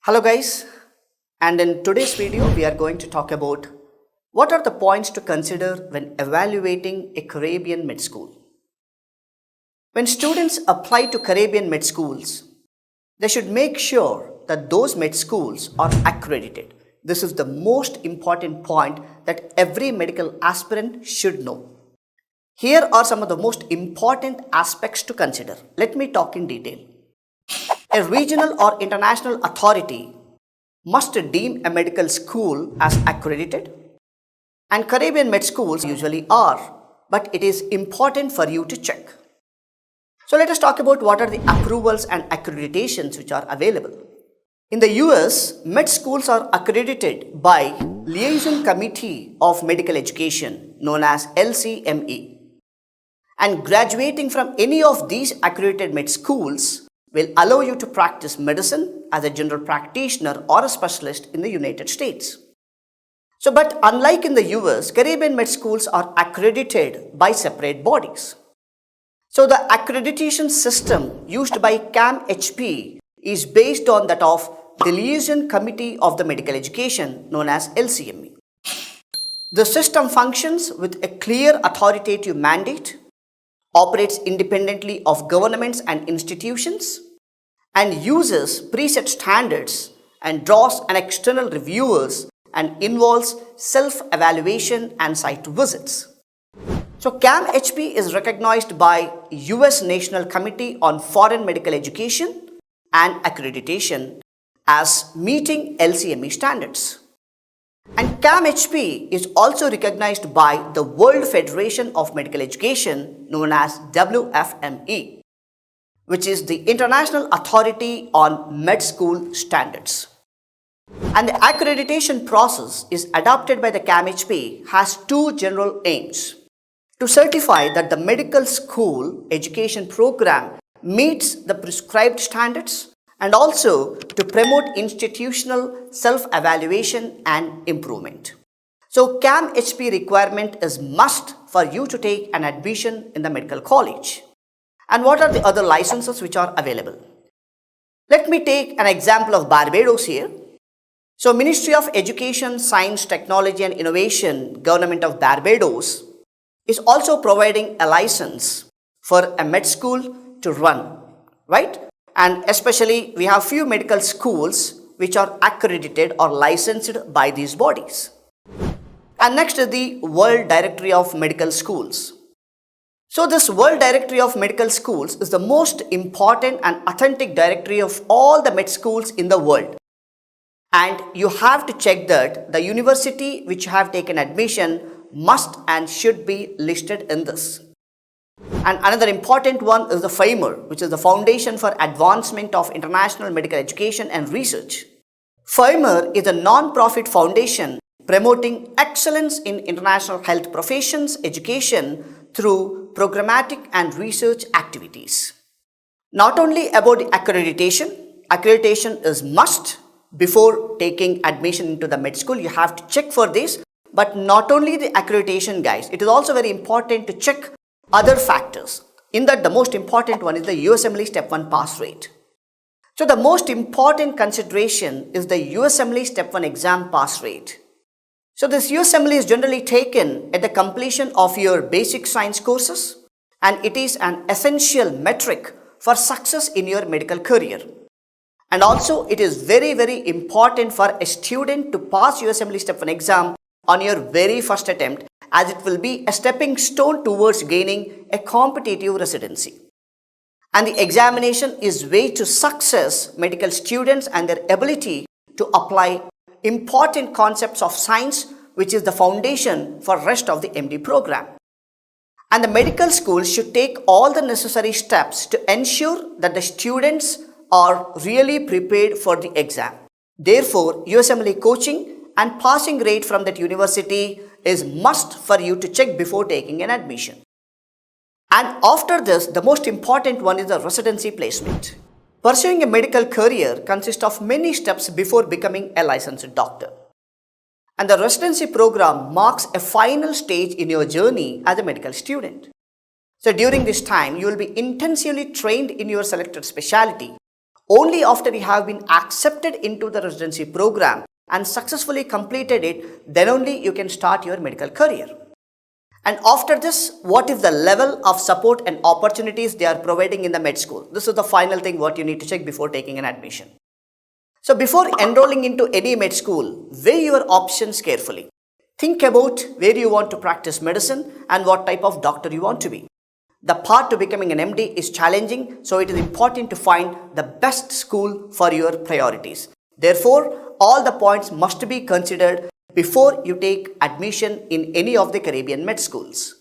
Hello guys, and in today's video we are going to talk about what are the points to consider when evaluating a Caribbean med school. When students apply to Caribbean med schools, they should make sure that those med schools are accredited. This is the most important point that every medical aspirant should know. Here are some of the most important aspects to consider. Let me talk in detail. A regional or international authority must deem a medical school as accredited, and Caribbean med schools usually are, but it is important for you to check. So let us talk about what are the approvals and accreditations which are available. In the US, med schools are accredited by Liaison Committee of Medical Education known as LCME, and graduating from any of these accredited med schools will allow you to practice medicine as a general practitioner or a specialist in the United States. But unlike in the US, Caribbean med schools are accredited by separate bodies. So the accreditation system used by CAMHP is based on that of the Liaison Committee of the Medical Education known as LCME. The system functions with a clear authoritative mandate, operates independently of governments and institutions, and uses preset standards and draws an external reviewers and involves self-evaluation and site visits. So CAMHP is recognized by US National Committee on Foreign Medical Education and Accreditation as meeting LCME standards. And CAMHP is also recognized by the World Federation of Medical Education known as WFME, which is the International Authority on Med School Standards. And the accreditation process is adopted by the CAMHP has two general aims: to certify that the medical school education program meets the prescribed standards, and also to promote institutional self-evaluation and improvement. So CAMHP requirement is must for you to take an admission in the medical college. And what are the other licenses which are available? Let me take an example of Barbados here. So Ministry of Education, Science, Technology and Innovation, Government of Barbados is also providing a license for a med school to run, right? And especially we have few medical schools which are accredited or licensed by these bodies. And next is the World Directory of Medical Schools. So this World Directory of Medical Schools is the most important and authentic directory of all the med schools in the world. And you have to check that the university which have taken admission must and should be listed in this. And another important one is the FIMER, which is the Foundation for Advancement of International Medical Education and Research. FIMER is a non-profit foundation promoting excellence in international health professions education through programmatic and research activities. Not only about the accreditation is must before taking admission into the med school. You have to check for this, but not only the accreditation, guys, it is also very important to check other factors. In that, the most important one is the USMLE Step 1 pass rate. So the most important consideration is the USMLE Step 1 exam pass rate. So this USMLE is generally taken at the completion of your basic science courses, and it is an essential metric for success in your medical career. And also it is very, very important for a student to pass USMLE Step 1 exam on your very first attempt, as it will be a stepping stone towards gaining a competitive residency. And the examination is way to success medical students and their ability to apply important concepts of science, which is the foundation for rest of the MD program. And the medical school should take all the necessary steps to ensure that the students are really prepared for the exam. Therefore, USMLE coaching and passing rate from that university is must for you to check before taking an admission. And after this, the most important one is the residency placement. Pursuing a medical career consists of many steps before becoming a licensed doctor. And the residency program marks a final stage in your journey as a medical student. So during this time, you will be intensively trained in your selected specialty Only after you have been accepted into the residency program and successfully completed it, then only you can start your medical career. And after this, what is the level of support and opportunities they are providing in the med school? This is the final thing what you need to check before taking an admission. So before enrolling into any med school, weigh your options carefully. Think about where you want to practice medicine and what type of doctor you want to be. The path to becoming an MD is challenging, so it is important to find the best school for your priorities. Therefore, all the points must be considered before you take admission in any of the Caribbean med schools.